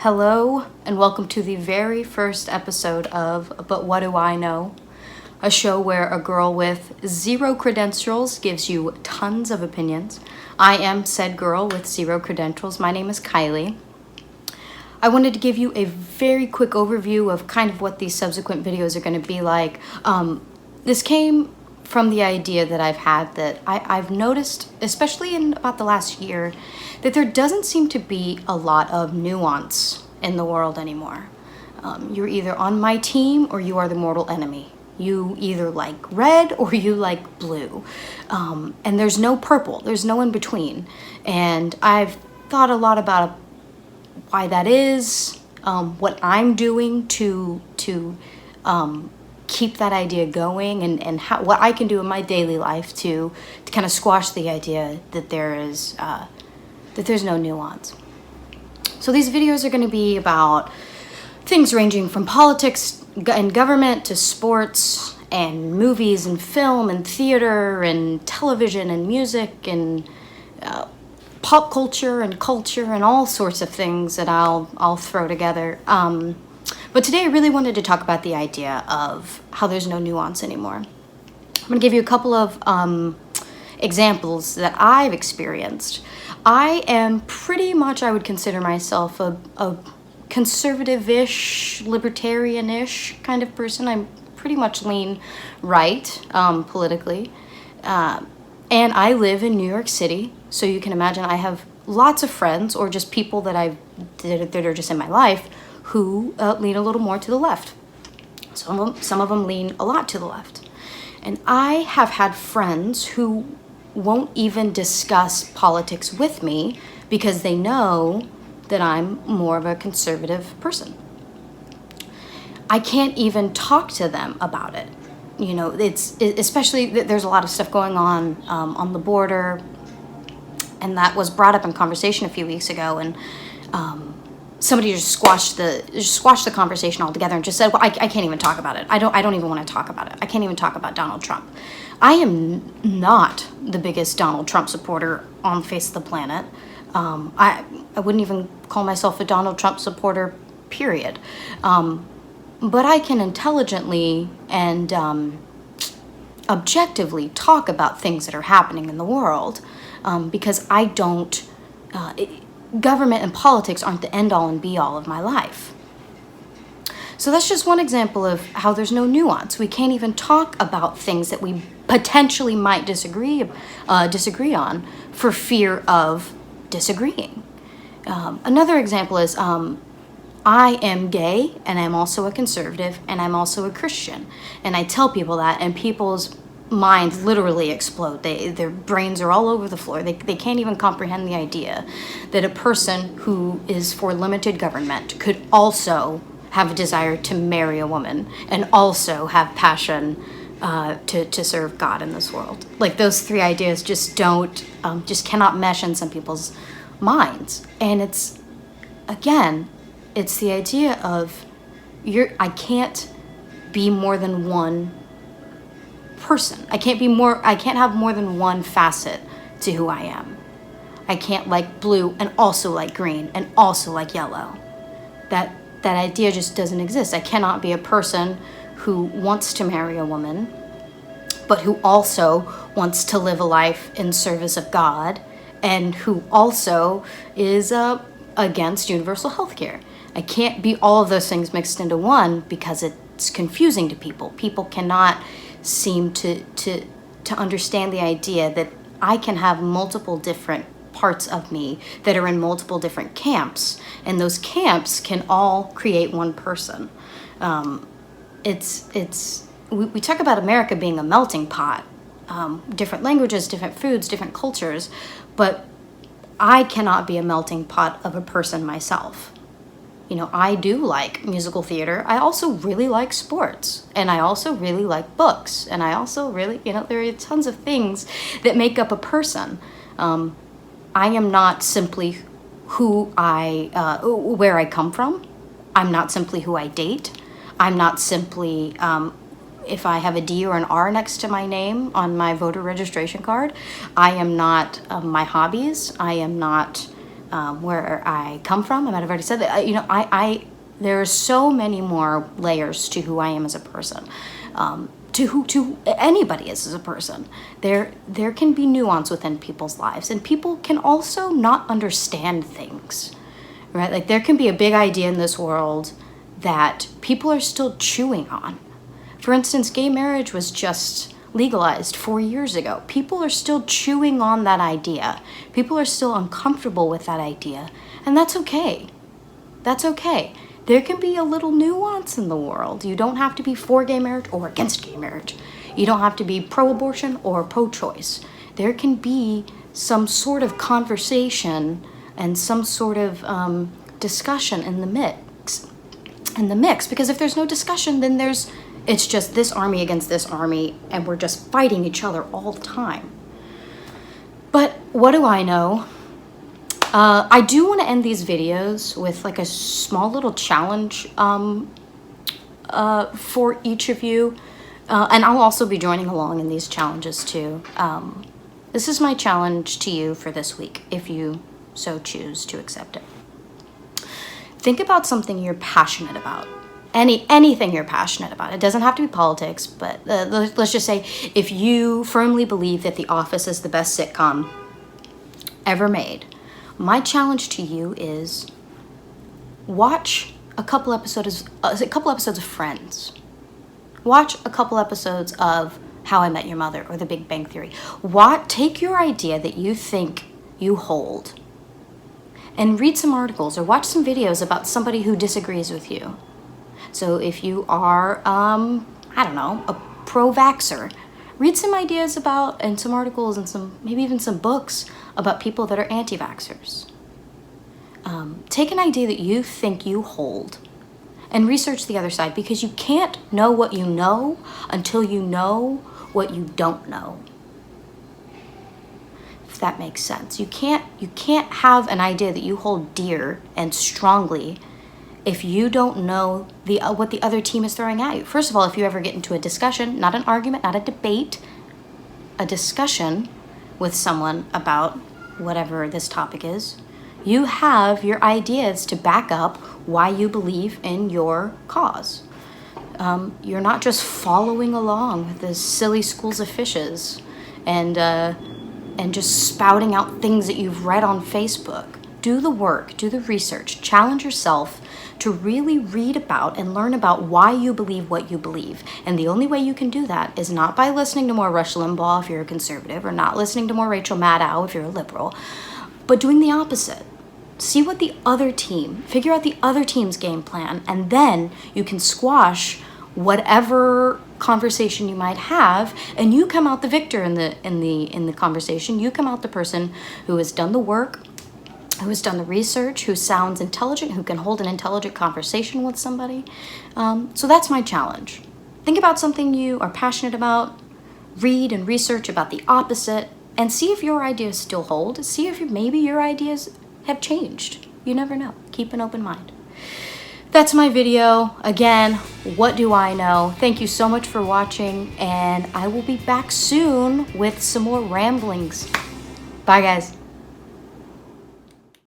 Hello, and welcome to the very first episode of But What Do I Know? A show where a girl with zero credentials gives you tons of opinions. I am said girl with zero credentials. My name is Kylie. I wanted to give you a very quick overview of kind of what these subsequent videos are going to be like. This came from the idea that I've had that I've noticed, especially in about the last year, that there doesn't seem to be a lot of nuance in the world anymore. You're either on my team or you are the mortal enemy. You either like red or you like blue. And there's no purple, there's no in between. And I've thought a lot about why that is, what I'm doing to keep that idea going, and what I can do in my daily life to kind of squash the idea that there's no nuance. So these videos are going to be about things ranging from politics and government to sports and movies and film and theater and television and music and pop culture and all sorts of things that I'll throw together. But today I really wanted to talk about the idea of how there's no nuance anymore. I'm going to give you a couple of examples that I've experienced. I am pretty much, I would consider myself a conservative-ish, libertarian-ish kind of person. I pretty much lean right politically. And I live in New York City, so you can imagine I have lots of friends or just people that are just in my life who lean a little more to the left. Some of them lean a lot to the left. And I have had friends who won't even discuss politics with me because they know that I'm more of a conservative person. I can't even talk to them about it. You know, especially there's a lot of stuff going on the border, and that was brought up in conversation a few weeks ago, and somebody just squashed the conversation altogether and just said, well, I can't even talk about it. I don't even want to talk about it. I can't even talk about Donald Trump. I am not the biggest Donald Trump supporter on the face of the planet. I wouldn't even call myself a Donald Trump supporter, period. But I can intelligently and objectively talk about things that are happening in the world, because I don't... government and politics aren't the end-all and be-all of my life. So that's just one example of how there's no nuance. We can't even talk about things that we potentially might disagree on for fear of disagreeing. Another example is I am gay, and I'm also a conservative, and I'm also a Christian. And I tell people that, and people's minds literally explode. Their brains are all over the floor. They can't even comprehend the idea that a person who is for limited government could also have a desire to marry a woman and also have passion to serve God in this world. Like, those three ideas just cannot mesh in some people's minds. And it's the idea of I can't be more than one person. I can't have more than one facet to who I am. I can't like blue and also like green and also like yellow. That idea just doesn't exist. I cannot be a person who wants to marry a woman, but who also wants to live a life in service of God, and who also is against universal health care. I can't be all of those things mixed into one because it's confusing to people. People cannot seem to understand the idea that I can have multiple different parts of me that are in multiple different camps, and those camps can all create one person. We talk about America being a melting pot, different languages, different foods, different cultures, but I cannot be a melting pot of a person myself. You know, I do like musical theater. I also really like sports, and I also really like books, and I also really, there are tons of things that make up a person. I am not simply where I come from. I'm not simply who I date. I'm not simply if I have a D or an R next to my name on my voter registration card. I am not my hobbies. I am not where I come from. I might have already said that. You know, there are so many more layers to who I am as a person, to who anybody is as a person. There can be nuance within people's lives, and people can also not understand things, right? Like there can be a big idea in this world that people are still chewing on. For instance, gay marriage was just legalized 4 years ago. People are still chewing on that idea. People are still uncomfortable with that idea, and that's okay. That's okay. There can be a little nuance in the world. You don't have to be for gay marriage or against gay marriage. You don't have to be pro-abortion or pro-choice. There can be some sort of conversation and some sort of discussion in the mix. Because if there's no discussion, then it's just this army against this army, and we're just fighting each other all the time. But what do I know? I do want to end these videos with like a small little challenge for each of you. And I'll also be joining along in these challenges too. This is my challenge to you for this week, if you so choose to accept it. Think about something you're passionate about. Anything you're passionate about. It doesn't have to be politics, but let's just say if you firmly believe that The Office is the best sitcom ever made, my challenge to you is watch a couple episodes of Friends. Watch a couple episodes of How I Met Your Mother or The Big Bang Theory. Take your idea that you think you hold and read some articles or watch some videos about somebody who disagrees with you. So if you are, I don't know, a pro-vaxxer, read some ideas about and some articles and maybe even some books about people that are anti-vaxxers. Take an idea that you think you hold and research the other side, because you can't know what you know until you know what you don't know. If that makes sense. You can't have an idea that you hold dear and strongly if you don't know what the other team is throwing at you. First of all, if you ever get into a discussion, not an argument, not a debate, a discussion with someone about whatever this topic is, you have your ideas to back up why you believe in your cause. You're not just following along with the silly schools of fishes and just spouting out things that you've read on Facebook. Do the work, do the research, challenge yourself to really read about and learn about why you believe what you believe. And the only way you can do that is not by listening to more Rush Limbaugh if you're a conservative, or not listening to more Rachel Maddow if you're a liberal, but doing the opposite. See what figure out the other team's game plan, and then you can squash whatever conversation you might have, and you come out the victor in the conversation. You come out the person who has done the work, who has done the research, who sounds intelligent, who can hold an intelligent conversation with somebody. So that's my challenge. Think about something you are passionate about, read and research about the opposite, and see if your ideas still hold. See if maybe your ideas have changed. You never know. Keep an open mind. That's my video. Again, what do I know? Thank you so much for watching, and I will be back soon with some more ramblings. Bye, guys.